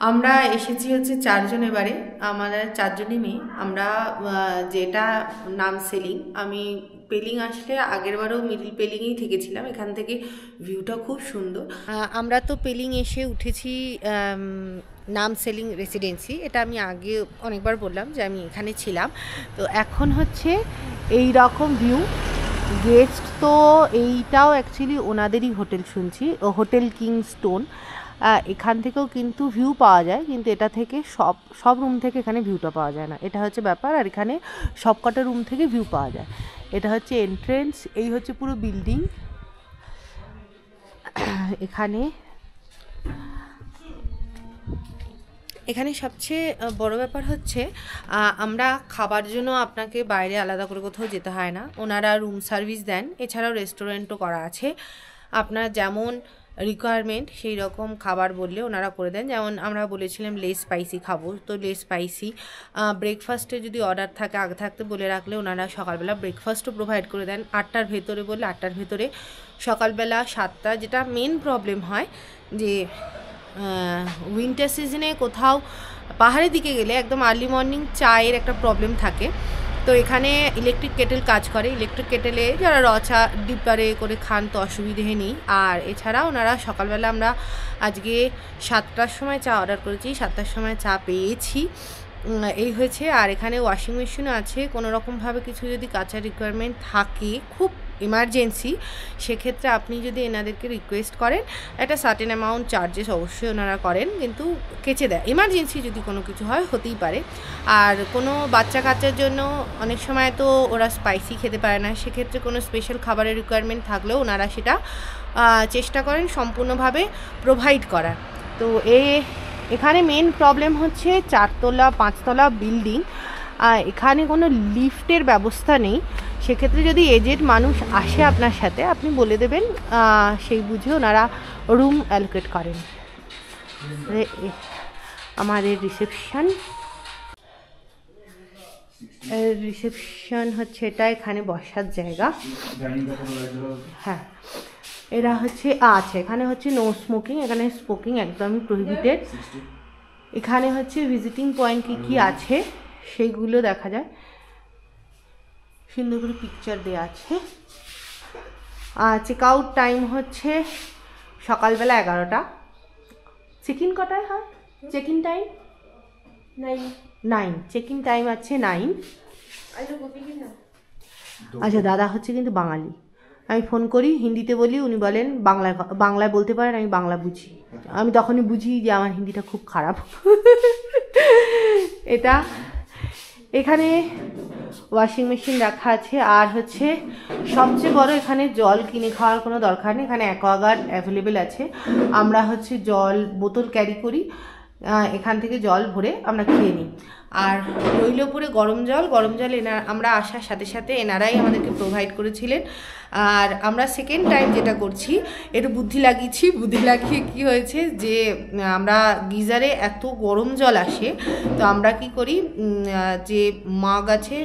আমরা এসেছি হচ্ছে 4 জন এবারে। আমাদের 4 জনই মেয়ে। আমরা যেটা নাম সেলিং। আমি পেলিং আসলে আগেরবারও মিডল পেলিংয়েই থেকেছিলাম। এখান থেকে ভিউটা খুব সুন্দর। আমরা তো পেলিং এসে উঠেছি নাম সেলিং রেসিডেন্সি। এটা আমি আগে অনেকবার বললাম যে আমি এখানে ছিলাম। তো এখন হচ্ছে এই রকম ভিউ। গেস্ট তো এইটাও অ্যাকচুয়ালি ওনাদেরই হোটেল শুনছি, হোটেল কিংস্টোন। এখান থেকেও কিন্তু ভিউ পাওয়া যায়, কিন্তু এটা থেকে সব রুম থেকে এখানে ভিউটা পাওয়া যায় না, এটা হচ্ছে ব্যাপার। আর এখানে সবকটা রুম থেকে ভিউ পাওয়া যায়। এটা হচ্ছে এন্ট্রেন্স, এই হচ্ছে পুরো বিল্ডিং। এখানে সবচেয়ে বড় ব্যাপার হচ্ছে আমরা খাবার জন্য আপনাকে বাইরে আলাদা করে কোথাও যেতে হয় না। ওনারা রুম সার্ভিস দেন, এছাড়াও রেস্টুরেন্টও করা আছে। আপনার যেমন রিকোয়ারমেন্ট সেই রকম খাবার বললে ওনারা করে দেন। যেমন আমরা বলেছিলাম লেস স্পাইসি খাবো, তো লেস স্পাইসি। ব্রেকফাস্টে যদি অর্ডার থাকে আগে থাকতে বলে রাখলে ওনারা সকালবেলা ব্রেকফাস্টও প্রোভাইড করে দেন 8টার ভেতরে বললে 8টার ভেতরে। সকালবেলা 7টা, যেটা মেন প্রবলেম হয় যে উইন্টার সিজনে কোথাও পাহাড়ের দিকে গেলে একদম আর্লি মর্নিং চায়ের একটা প্রবলেম থাকে। তো এখানে ইলেকট্রিক কেটেল কাজ করে। ইলেকট্রিক কেটেলে যারা চা ডিপারে করে খান তো অসুবিধে নেই। আর এছাড়া ওনারা সকালবেলা আমরা আজকে 7টার সময় চা অর্ডার করেছি, 7টার সময় চা পেয়েছি। এই হয়েছে। আর এখানে ওয়াশিং মেশিনও আছে। কোনো রকমভাবে কিছু যদি কাচার রিকোয়ারমেন্ট থাকে, খুব ইমার্জেন্সি, সেক্ষেত্রে আপনি যদি এনাদেরকে রিকোয়েস্ট করেন, একটা সার্টেন অ্যামাউন্ট চার্জেস অবশ্যই ওনারা করেন, কিন্তু কেচে দেয়। ইমার্জেন্সি যদি কোনো কিছু হয়, হতেই পারে। আর কোনো বাচ্চা কাচ্চার জন্য অনেক সময় তো ওরা স্পাইসি খেতে পারে না, সেক্ষেত্রে কোনো স্পেশাল খাবারের রিকোয়ারমেন্ট থাকলেও ওনারা সেটা চেষ্টা করেন সম্পূর্ণভাবে প্রোভাইড করার। তো এখানে মেন প্রবলেম হচ্ছে 4তলা 5তলা বিল্ডিং, এখানে কোনো লিফটের ব্যবস্থা নেই। সেক্ষেত্রে যদি এজেড মানুষ আসে আপনার সাথে, আপনি বলে দেবেন, সেই বুঝে ওনারা রুম অ্যালোকেট করেন। আমাদের রিসেপশন হচ্ছে এটা, এখানে বসার জায়গা। হ্যাঁ, এরা হচ্ছে আচ্ছা, এখানে হচ্ছে নো স্মোকিং, এখানে স্মোকিং একদমই প্রহিবিটেড। এখানে হচ্ছে ভিজিটিং পয়েন্ট কী আছে সেইগুলো দেখা যায়, সুন্দর করে পিকচার দেওয়া আছে। চেক আউট টাইম হচ্ছে সকালবেলা 11টা। চেক ইন কটায় হয়? Check in time 9। Check in time আছে 9। আচ্ছা, দাদা হচ্ছে কিন্তু বাঙালি। আমি ফোন করি, হিন্দিতে বলি, উনি বলেন বাংলায় বলতে পারেন, আমি বাংলা বুঝি। আমি তখনই বুঝি যে আমার হিন্দিটা খুব খারাপ। এটা এখানে ওয়াশিং মেশিন রাখা আছে। আর হচ্ছে সবচেয়ে বড়, এখানে জল কিনে খাওয়ার কোনো দরকার নেই, এখানে অ্যাকোয়াগার্ড অ্যাভেলেবেল আছে। আমরা হচ্ছে জল বোতল ক্যারি করি, এখান থেকে জল ভরে আমরা খেয়ে নিই। আর রইলপুরে গরম জল আমরা আসার সাথে সাথে এনারাই আমাদেরকে প্রোভাইড করেছিলেন। আর আমরা সেকেন্ড টাইম যেটা করছি, একটু বুদ্ধি লাগিয়ে কি হয়েছে যে আমরা গিজারে এত গরম জল আসে, তো আমরা কি করি, যে মগ আছে,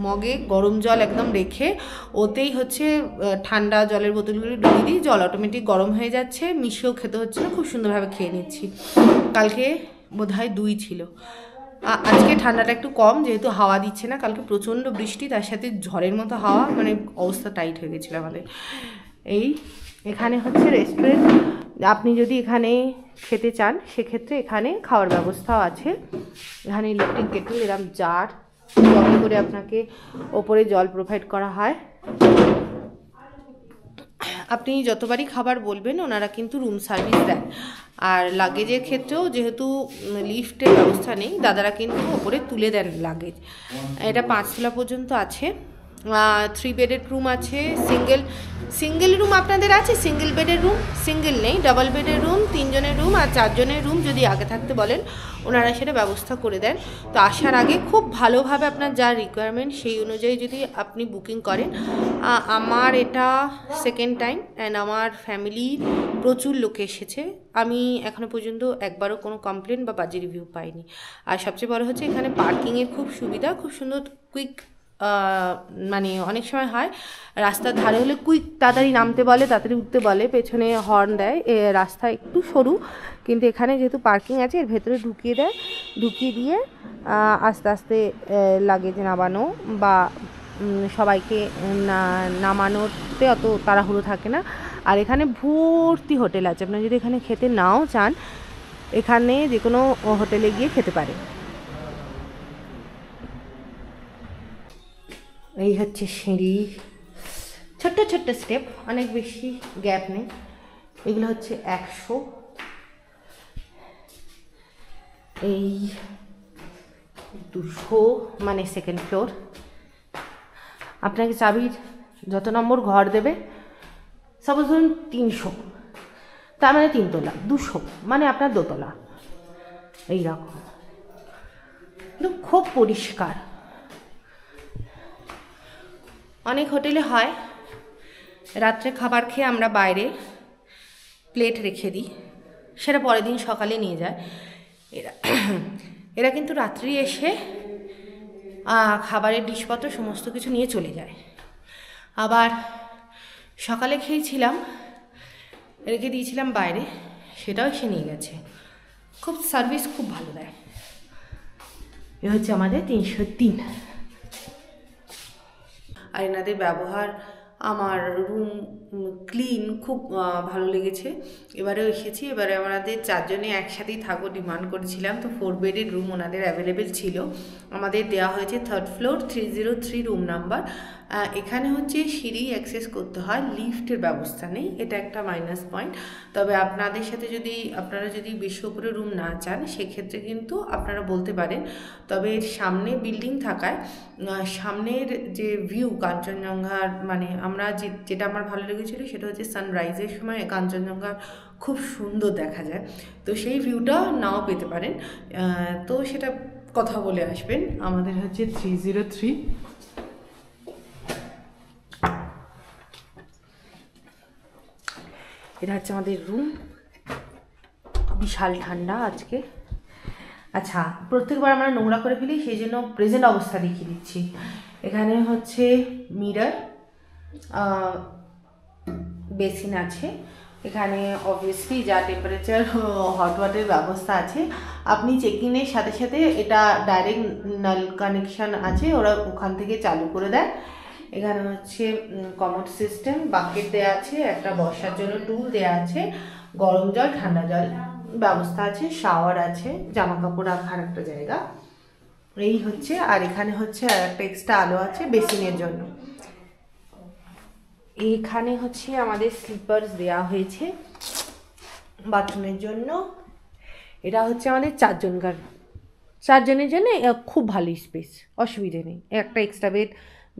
মগে গরম জল একদম রেখে ওতেই হচ্ছে ঠান্ডা জলের বোতলগুলো ঢুকিয়ে দিই, জল অটোমেটিক গরম হয়ে যাচ্ছে, মিশিয়েও খেতে হচ্ছে না, খুব সুন্দরভাবে খেয়ে নিচ্ছি। কালকে বোধহয় 2 ছিল। আজকে ঠান্ডাটা একটু কম, যেহেতু হাওয়া দিচ্ছে না। কালকে প্রচণ্ড বৃষ্টি, তার সাথে ঝড়ের মতো হাওয়া, মানে অবস্থা টাইট হয়ে গেছিলো আমাদের। এখানে হচ্ছে রেস্টুরেন্ট, আপনি যদি এখানে খেতে চান সেক্ষেত্রে এখানে খাওয়ার ব্যবস্থাও আছে। এখানে ইলেকট্রিক কেটল, এরকম জার জল করে আপনাকে ওপরে জল প্রোভাইড করা হয়। আপনি যতবারই খাবার বলবেন ওনারা কিন্তু রুম সার্ভিস দেন। আর লাগেজের ক্ষেত্রেও যেহেতু লিফটের ব্যবস্থা নেই, দাদারা কিন্তু ওপরে তুলে দেন লাগেজ। এটা 5তলা পর্যন্ত আছে। 3 বেডের রুম আছে। সিঙ্গেল রুম আপনাদের আছে? সিঙ্গেল বেডের রুম? সিঙ্গেল নেই, ডাবল বেডের রুম, 3 জনের রুম আর 4 জনের রুম যদি আগে থাকতে বলেন ওনারা সেটা ব্যবস্থা করে দেন। তো আসার আগে খুব ভালোভাবে আপনার যা রিকোয়ারমেন্ট সেই অনুযায়ী যদি আপনি বুকিং করেন। আমার এটা সেকেন্ড টাইম, অ্যান্ড আমার ফ্যামিলি প্রচুর লোক এসেছে। আমি এখনও পর্যন্ত একবারও কোনো কমপ্লেন বা বাজে রিভিউ পাইনি। আর সবচেয়ে বড় হচ্ছে এখানে পার্কিংয়ের খুব সুবিধা, খুব সুন্দর কুইক মানে অনেক সময় হয় রাস্তার ধারে হলে কুইক তাড়াতাড়ি নামতে বলে, তাড়াতাড়ি উঠতে বলে, পেছনে হর্ন দেয়। রাস্তা একটু সরু, কিন্তু এখানে যেহেতু পার্কিং আছে এর ভেতরে ঢুকিয়ে দেয়, ঢুকিয়ে দিয়ে আস্তে আস্তে লাগেজ নামানো বা সবাইকে নামানোতে অত তাড়াহুড়ো থাকে না। আর এখানে ভর্তি হোটেল আছে, আপনারা যদি এখানে খেতে নাও চান এখানে যে কোনো হোটেলে গিয়ে খেতে পারে। এই হচ্ছে সিঁড়ি, ছোট্ট ছোট্ট স্টেপ, অনেক বেশি গ্যাপ নেই। এগুলো হচ্ছে 100, এই 200 মানে সেকেন্ড ফ্লোর। আপনাকে চাবির যত নম্বর ঘর দেবে, সাপোজ ধরুন 300, তার মানে 3 তলা, 200 মানে আপনার 2 তলা। এইরকম কিন্তু খুব পরিষ্কার। অনেক হোটেলে হয় রাত্রে খাবার খেয়ে আমরা বাইরে প্লেট রেখে দিই, সেটা পরের দিন সকালে নিয়ে যায়। এরা কিন্তু রাত্রি এসে খাবারের ডিশপত্র সমস্ত কিছু নিয়ে চলে যায়। আবার সকালে খেয়েছিলাম, রেখে দিয়েছিলাম বাইরে, সেটাও এসে নিয়ে গেছে। খুব সার্ভিস খুব ভালো দেয়। এ হচ্ছে আমাদের 303। আর এনাদের ব্যবহার, আমার রুম ক্লিন, খুব ভালো লেগেছে। এবারেও এসেছি, এবারে আমাদের 4 জনে একসাথেই থাকবো ডিমান্ড করেছিলাম, তো 4 বেডের রুম ওনাদের অ্যাভেলেবেল ছিল। আমাদের দেওয়া হয়েছে 3rd ফ্লোর 303 রুম নাম্বার। এখানে হচ্ছে সিঁড়ি অ্যাক্সেস করতে হয়, লিফটের ব্যবস্থা নেই, এটা একটা মাইনাস পয়েন্ট। তবে আপনাদের সাথে আপনারা যদি বেশি উপরে রুম না চান সেক্ষেত্রে কিন্তু আপনারা বলতে পারেন। তবে সামনে বিল্ডিং থাকায় সামনের যে ভিউ কাঞ্চনজঙ্ঘার, মানে যেটা আমার ভালো লেগেছিল সেটা হচ্ছে সানরাইজের সময় কাঞ্চনজঙ্ঘা খুব সুন্দর দেখা যায়, তো সেই ভিউটা নাও পেতে পারেন। তো সেটা কথা বলে আসবেন। আমাদের হচ্ছে 303। এটা হচ্ছে আমাদের রুম, বিশাল ঠান্ডা আজকে। আচ্ছা, প্রত্যেকবার আমরা নোংরা করে ফেলি, সেই জন্য প্রেজেন্ট অবস্থা দেখিয়ে দিচ্ছি। এখানে হচ্ছে মিরর, বেসিন আছে। এখানে অবভিয়াসলি যা টেম্পারেচার হট ওয়াটারের ব্যবস্থা আছে। আপনি চেক ইনের সাথে সাথে এটা ডাইরেক্ট নল কানেকশান আছে, ওরা ওখান থেকে চালু করে দেয়। এখানে হচ্ছে কমোড সিস্টেম, বাকেট দেওয়া আছে, একটা বসার জন্য টুল দেওয়া আছে, গরম জল ঠান্ডা জল ব্যবস্থা আছে, শাওয়ার আছে, জামা কাপড় রাখার একটা জায়গা, এই হচ্ছে। আর এখানে হচ্ছে আর একটা এক্সট্রা আলো আছে বেসিনের জন্য। এখানে হচ্ছে আমাদের স্লিপার্স দেওয়া হয়েছে বাথরুমের জন্য। এটা হচ্ছে আমাদের 4 জনের জন্য খুব ভালো স্পেস, অসুবিধে নেই। একটা এক্সট্রা বেড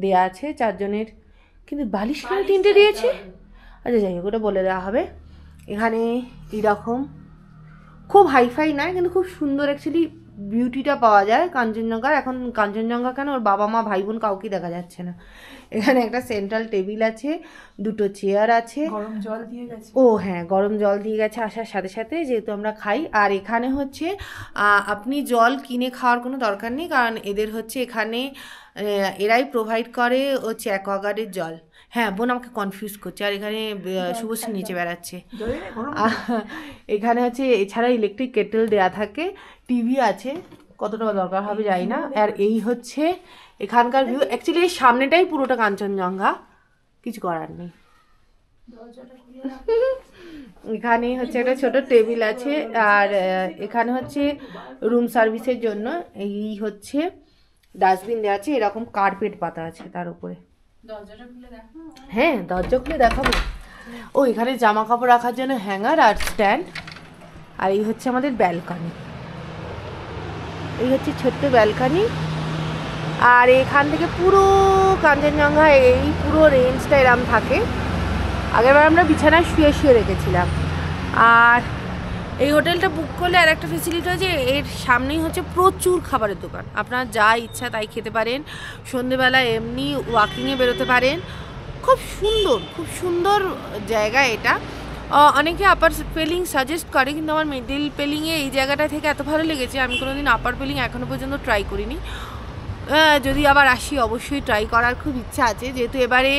দেওয়া আছে 4 জনের, কিন্তু বালিশ কেন 3টে দিয়েছে? আচ্ছা যাই হোক, ওটা বলে দেওয়া হবে। এখানে এরকম খুব হাইফাই নয়, কিন্তু খুব সুন্দর অ্যাকচুয়ালি বিউটিটা পাওয়া যায় কাঞ্চনজঙ্ঘার। এখন কাঞ্চনজঙ্ঘা কেন, ওর বাবা মা ভাই বোন কাউকে দেখা যাচ্ছে না। এখানে একটা সেন্ট্রাল টেবিল আছে, 2টো চেয়ার আছে, গরম জল দিয়ে গেছে। ও হ্যাঁ, গরম জল দিয়ে গেছে আসার সাথে সাথে, যেহেতু আমরা খাই। আর এখানে হচ্ছে আপনি জল কিনে খাওয়ার কোনো দরকার নেই, কারণ এদের হচ্ছে এখানে এরাই প্রোভাইড করে হচ্ছে অ্যাকোয়াগার্ডের জল। হ্যাঁ, বোন আমাকে কনফিউজ করছে। আর এখানে শুভশ্রী নিচে বেড়াচ্ছে। এখানে হচ্ছে এছাড়া ইলেকট্রিক কেটেল দেয়া থাকে, টিভি আছে, কতটা দরকার হবে জানি না। আর এই হচ্ছে এখানকার ভিউ। অ্যাকচুয়ালি এই সামনেটাই পুরোটা কাঞ্চনজঙ্ঘা, কিছু করার নেই। এখানে হচ্ছে একটা ছোট টেবিল আছে। আর এখানে হচ্ছে রুম সার্ভিসের জন্য এই হচ্ছে ডাস্টবিন দেওয়া আছে, এরকম কার্পেট পাতা আছে তার উপরে। হ্যাঁ, দরজা খুলে দেখাবো। ও এখানে জামা কাপড় রাখার জন্য হ্যাঙ্গার আর স্ট্যান্ড। আর এই হচ্ছে আমাদের ব্যালকনি, এই হচ্ছে ছোট্ট ব্যালকনি। আর এখান থেকে পুরো কাঞ্চনজঙ্ঘা, এই পুরো রেঞ্জটা এরম থাকে। আগেরবার আমরা বিছানায় শুয়ে শুয়ে রেখেছিলাম। আর এই হোটেলটা বুক করলে আর একটা ফেসিলিটি আছে, এর সামনেই হচ্ছে প্রচুর খাবারের দোকান, আপনার যা ইচ্ছা তাই খেতে পারেন। সন্ধেবেলা এমনি ওয়াকিংয়ে বেরোতে পারেন। খুব সুন্দর জায়গা এটা। অনেকে আপার পেলিং সাজেস্ট করে, কিন্তু আমার মিডিল পেলিংয়ে এই জায়গাটা থেকে এত ভালো লেগেছে, আমি কোনোদিন আপার পেলিং এখনও পর্যন্ত ট্রাই করিনি। যদি আবার আসি অবশ্যই ট্রাই করার খুব ইচ্ছা আছে, যেহেতু এবারে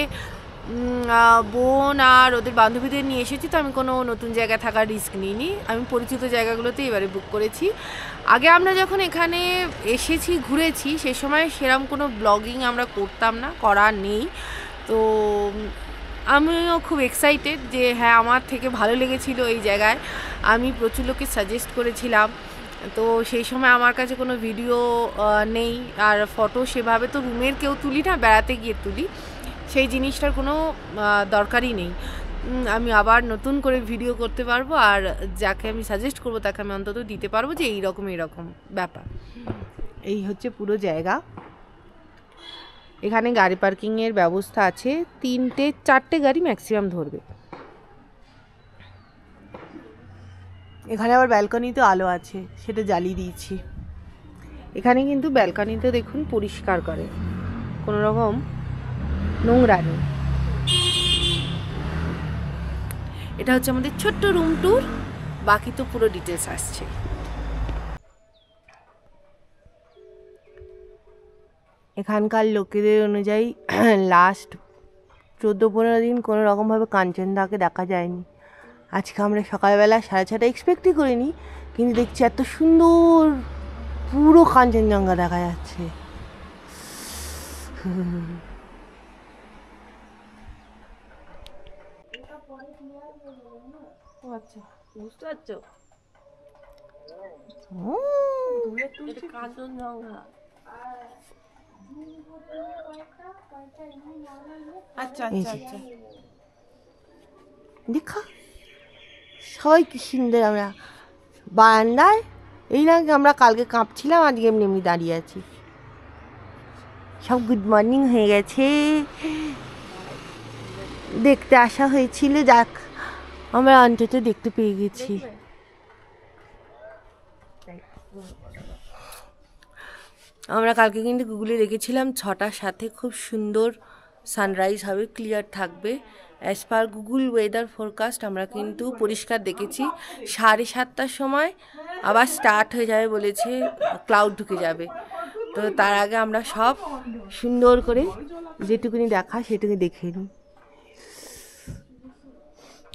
বোন আর ওদের বান্ধবীদের নিয়ে এসেছি, তো আমি কোনো নতুন জায়গায় থাকার রিস্ক নিইনি, আমি পরিচিত জায়গাগুলোতে এবারে বুক করেছি। আগে আমরা যখন এখানে এসেছি ঘুরেছি সে সময় সেরকম কোনো ব্লগিং আমরা করতাম না, করা নেই। তো আমিও খুব এক্সাইটেড যে হ্যাঁ আমার থেকে ভালো লেগেছিল এই জায়গায়, আমি প্রচুর লোককে সাজেস্ট করেছিলাম। তো সেই সময় আমার কাছে কোনো ভিডিও নেই, আর ফটো সেভাবে তো রুমের কেউ তুলি না, বেড়াতে গিয়ে তুলি, সেই জিনিসটার কোনো দরকারই নেই। আমি আবার নতুন করে ভিডিও করতে পারবো, আর যাকে আমি সাজেস্ট করবো তাকে আমি অন্তত দিতে পারবো যে এইরকম ব্যাপার। এই হচ্ছে পুরো জায়গা। এখানে গাড়ি পার্কিংয়ের ব্যবস্থা আছে, 3-4টে গাড়ি ম্যাক্সিমাম ধরবে। এখানে আবার ব্যালকনিতে আলো আছে, সেটা জ্বালিয়ে দিয়েছি। এখানে কিন্তু ব্যালকনিতে দেখুন পরিষ্কার করে, কোনো রকম নোংরা নেই। এটা হচ্ছে আমাদের ছোট্ট রুম ট্যুর, বাকি তো পুরো ডিটেলস আসছে। এখানকার লোকেদের অনুযায়ী লাস্ট 14-15 দিন কোনো রকমভাবে কাঞ্চনদাকে দেখা যায়নি। আজকে আমরা সকালবেলা 6:30 এক্সপেক্টই করিনি, কিন্তু দেখছি এত সুন্দর পুরো কাঞ্চনজঙ্ঘা দেখা যাচ্ছে। আচ্ছা, বুঝতে পারছো? কাঞ্চনজঙ্ঘা। আচ্ছা আচ্ছা আচ্ছা, দেখা সবাই কি সুন্দর। আমরা বারান্দায় এই না, আমরা কালকে কাঁপছিলাম, আজকে এমনি এমনি দাঁড়িয়ে আছি। সব গুড মর্নিং হয়ে গেছে, দেখতে আসা হয়েছিল, যাক আমরা অন্তত দেখতে পেয়ে গেছি। আমরা কালকে কিন্তু গুগলে দেখেছিলাম 6টার সাথে খুব সুন্দর সানরাইজ হবে, ক্লিয়ার থাকবে। As per Google weather forecast আমরা কিন্তু পরিষ্কার দেখেছি। 7:30টার সময় আবার স্টার্ট হয়ে যাবে বলেছে, ক্লাউড ঢুকে যাবে। তো তার আগে আমরা সব সুন্দর করে যেটুকুনি দেখা সেটুকুনি দেখে নিই।